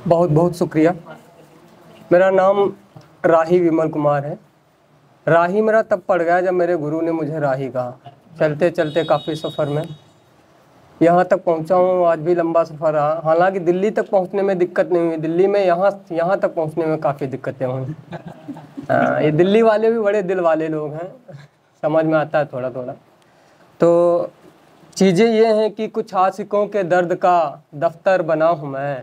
बहुत बहुत शुक्रिया। मेरा नाम राही विमल कुमार है। राही मेरा तब पड़ गया जब मेरे गुरु ने मुझे राही कहा। चलते चलते काफ़ी सफ़र में यहाँ तक पहुँचा हूँ। आज भी लंबा सफ़र रहा। हालांकि दिल्ली तक पहुँचने में दिक्कत नहीं हुई, दिल्ली में यहाँ तक पहुँचने में काफ़ी दिक्कतें हुई। ये दिल्ली वाले भी बड़े दिल वाले लोग हैं, समझ में आता है थोड़ा थोड़ा। तो चीज़ें ये हैं कि कुछ आशिकों के दर्द का दफ्तर बना हूँ मैं,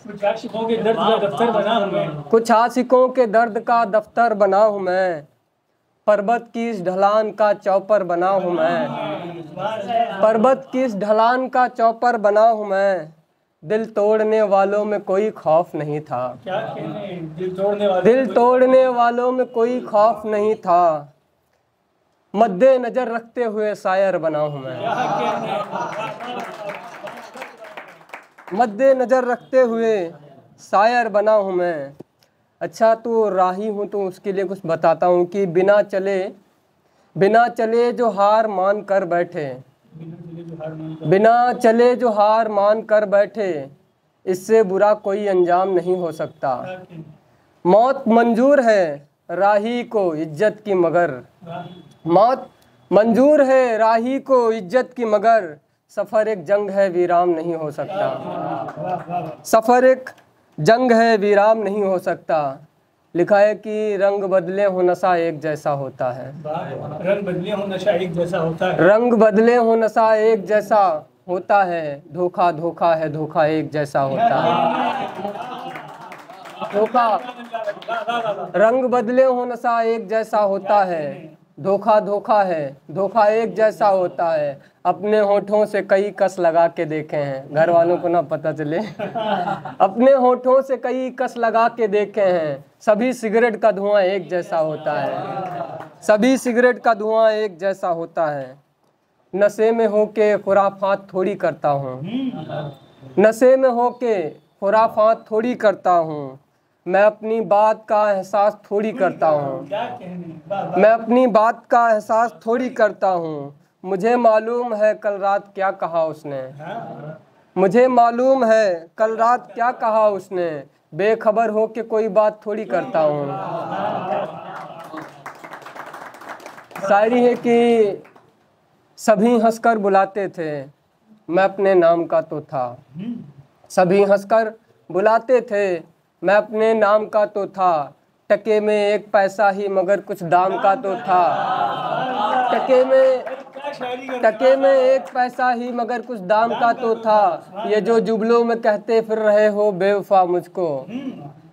कुछ आशिकों के दर्द का दफ्तर बना हूँ मैं, कुछ आशिकों के दर्द का दफ्तर बना हूँ मैं, पर्वत की इस ढलान का चौपर बना हूँ मैं, पर्वत की इस ढलान का चौपर बना हूँ मैं। दिल तोड़ने वालों में कोई खौफ नहीं था, क्या कहने, दिल तोड़ने वालों में कोई खौफ नहीं था। मद्दे नजर रखते हुए शायर बना हूँ मैं, मद्दे नजर रखते हुए शायर बना हूँ मैं। अच्छा, तो राही हूँ तो उसके लिए कुछ बताता हूँ कि बिना चले जो हार मान कर बैठे, बिना चले जो हार मान कर बैठे, इससे बुरा कोई अंजाम नहीं हो सकता। मौत मंजूर है राही को इज्जत की, मगर मौत मंजूर है राही को इज्जत की, मगर सफ़र एक जंग है वीरान नहीं हो सकता, सफ़र एक जंग है वीरान नहीं हो सकता। लिखा है कि रंग बदले हो नशा एक जैसा होता है, रंग बदले हो नशा एक जैसा होता है, रंग बदले हो नशा एक जैसा होता है, धोखा धोखा है धोखा एक जैसा होता है, धोखा। रंग बदले हो नशा एक जैसा होता है, धोखा धोखा है धोखा एक जैसा होता है। अपने होठों से कई कस लगा के देखे हैं, घर वालों को ना पता चले। अपने होठों से कई कस लगा के देखे हैं, सभी सिगरेट का धुआं एक जैसा होता है, सभी सिगरेट का धुआं एक जैसा होता है। नशे में होके खुराफात थोड़ी करता हूँ, नशे में होके खुराफात थोड़ी करता हूँ, मैं अपनी बात का एहसास थोड़ी करता हूँ, मैं अपनी बात का एहसास थोड़ी करता हूँ। मुझे मालूम है कल रात क्या कहा उसने, मुझे मालूम है कल रात क्या कहा उसने, बेखबर हो के कोई बात थोड़ी करता हूँ। शायरी है कि सभी हंसकर बुलाते थे, मैं अपने नाम का तो था, सभी हंसकर बुलाते थे, मैं अपने नाम का तो था। टके में एक पैसा ही मगर कुछ दाम का तो था, टके में एक पैसा ही मगर कुछ दाम का तो था। ये जो जुगलों में कहते फिर रहे हो बेवफा मुझको,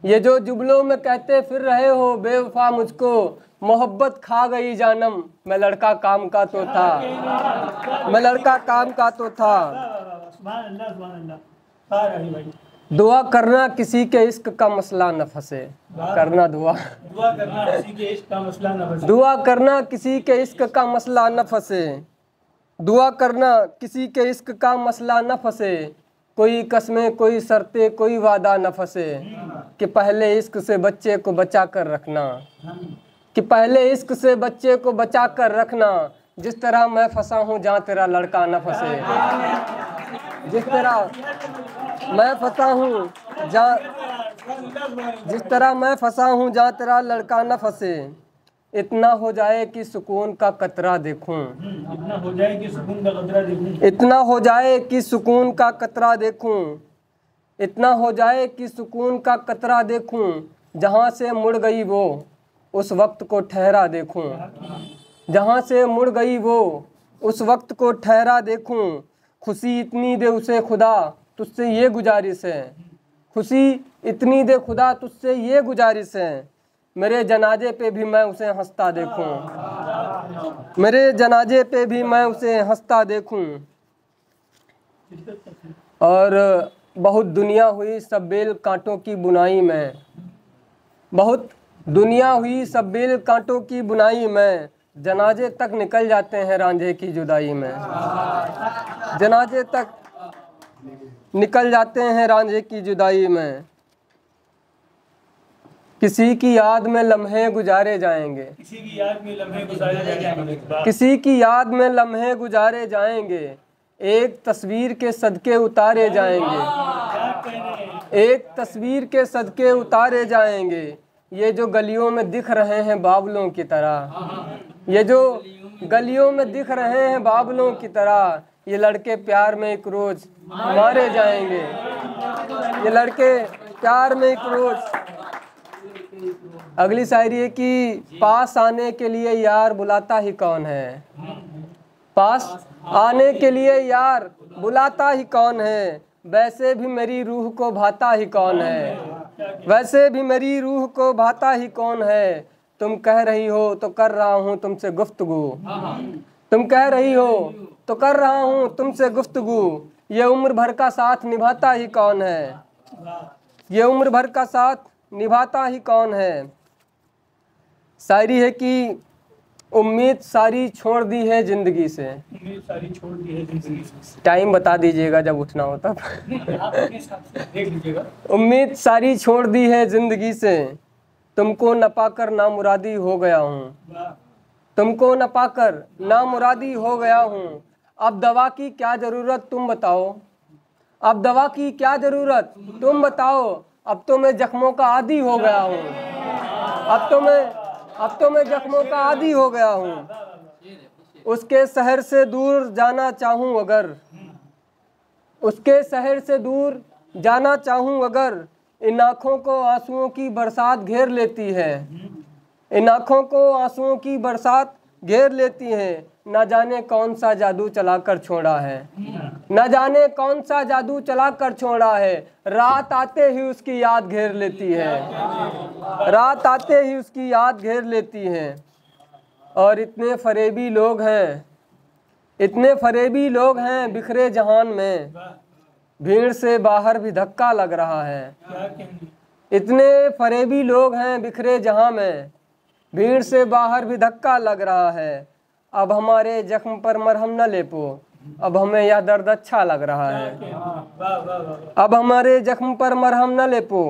ये जो जुगलों में कहते फिर रहे हो बेवफा मुझको, मोहब्बत खा गई जानम, मैं लड़का काम का तो था, मैं लड़का काम का तो था। दुआ करना किसी के इश्क का मसला न फंसे, करना दुआ, दुआ करना किसी के इश्क का मसला न फंसे, दुआ करना किसी के इश्क का मसला न फंसे, दुआ करना किसी के इश्क का मसला न फंसे। कोई कसमें कोई शर्तें कोई वादा न फंसे, कि पहले इश्क से बच्चे को बचा कर रखना, कि पहले इश्क से बच्चे को बचा कर रखना। जिस तरह मैं फंसा हूँ जहाँ तेरा लड़का न फंसे, जिस तरह मैं फंसा हूँ जहाँ, जिस तरह मैं फंसा हूँ जहाँ तेरा लड़का न फंसे। इतना हो जाए कि सुकून का कतरा देखूं, इतना हो जाए कि सुकून का कतरा देखूं, इतना हो जाए कि सुकून का कतरा देखूं, इतना हो जाए कि सुकून का कतरा देखूं। जहाँ से मुड़ गई वो उस वक्त को ठहरा देखूं, जहाँ से मुड़ गई वो उस वक्त को ठहरा देखूं। खुशी इतनी दे उसे खुदा तुझसे ये गुजारिश है, खुशी इतनी दे खुदा तुझसे ये गुजारिश है। मेरे जनाजे पे भी मैं उसे हंसता देखूं, मेरे जनाजे पे भी मैं उसे हंसता देखूं। और बहुत दुनिया हुई सब बेल कांटों की बुनाई में, बहुत दुनिया हुई सब बेल कांटों की बुनाई में, जनाजे तक निकल जाते हैं रांझे की जुदाई में, जनाजे तक निकल जाते हैं रांझे की जुदाई में। किसी की याद में लम्हे गुजारे जाएंगे, किसी की याद में लम्हे गुजारे जाएंगे, किसी की याद में लम्हे गुजारे जाएंगे, एक तस्वीर के सदके उतारे जाएंगे, एक तस्वीर के सदके उतारे जाएंगे ये जो गलियों में दिख रहे हैं बाबलों की तरह, ये जो गलियों में दिख रहे हैं बाबलों की तरह, ये लड़के प्यार में एक रोज मारे जाएंगे, ये लड़के प्यार में एक रोज। अगली शायरी है कि पास आने के लिए यार बुलाता ही कौन है, पास आने के लिए यार बुलाता ही कौन है, वैसे भी मेरी रूह को भाता ही कौन है, वैसे भी मेरी रूह को भाता ही कौन है। तुम कह रही हो तो कर रहा हूँ तुमसे गुफ्तगू, तुम कह रही हो तो कर रहा हूँ तुमसे गुफ्तगू, ये उम्र भर का साथ निभाता ही कौन है, ये उम्र भर का साथ निभाता ही कौन है। शायरी है कि उम्मीद सारी छोड़ दी है जिंदगी से, उम्मीद सारी छोड़ दी है जिंदगी से। टाइम बता दीजिएगा जब उठना हो तब। आप अपने हिसाब से देख लीजिएगा। उम्मीद सारी छोड़ दी है जिंदगी से, तुमको न पाकर नामुरादी हो गया हूँ, तुमको न पाकर नामुरादी हो गया हूँ। अब दवा की क्या ज़रूरत तुम बताओ, अब दवा की क्या ज़रूरत तुम बताओ, अब तो मैं जख्मों का आदी हो गया हूँ, अब तो मैं जख्मों का आदी हो गया हूँ। उसके शहर से दूर जाना चाहूँ अगर, उसके शहर से दूर जाना चाहूँ अगर, इन आँखों को आंसुओं की बरसात घेर लेती है, इन आँखों को आंसुओं की बरसात घेर लेती है। न जाने कौन सा जादू चला कर छोड़ा है, न जाने कौन सा जादू चला कर छोड़ा है, रात आते ही उसकी याद घेर लेती है, रात आते ही उसकी याद घेर लेती है। और इतने फरेबी लोग हैं, इतने फरेबी लोग हैं बिखरे जहान में, भीड़ से बाहर भी धक्का लग रहा है। इतने फरेबी लोग हैं बिखरे जहां में, भीड़ से बाहर भी धक्का लग रहा है। अब हमारे जख्म पर मरहम न लेपो, अब हमें यह दर्द अच्छा लग रहा है। अब हमारे जख्म पर मरहम न लेपो,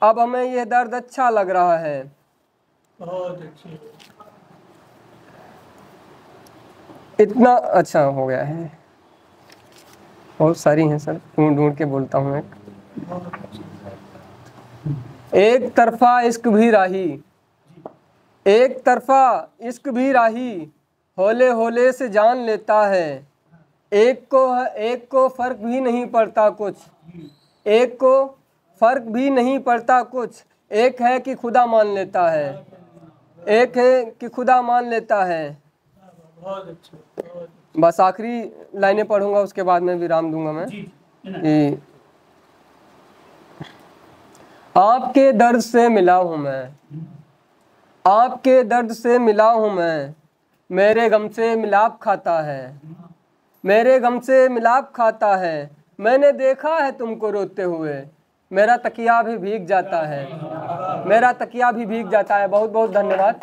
अब हमें यह दर्द अच्छा लग रहा है। बहुत अच्छी। इतना अच्छा हो गया है, बहुत सारी हैं सर, ढूंढ ढूंढ के बोलता हूँ। एक तरफा इश्क भी राही, एक तरफा इश्क भी राही, होले होले से जान लेता है। एक को फर्क भी नहीं पड़ता कुछ, एक को फर्क भी नहीं पड़ता कुछ, एक है कि खुदा मान लेता है, एक है कि खुदा मान लेता है। बहुत अच्छा। बस आखिरी लाइनें पढ़ूंगा, उसके बाद में विराम दूंगा मैं कि आपके दर्द से मिला हूँ मैं, आपके दर्द से मिला हूँ मैं, मेरे गम से मिलाप खाता है, मेरे गम से मिलाप खाता है। मैंने देखा है तुमको रोते हुए, मेरा तकिया भी भीग जाता है, मेरा तकिया भी भीग जाता है। बहुत बहुत धन्यवाद।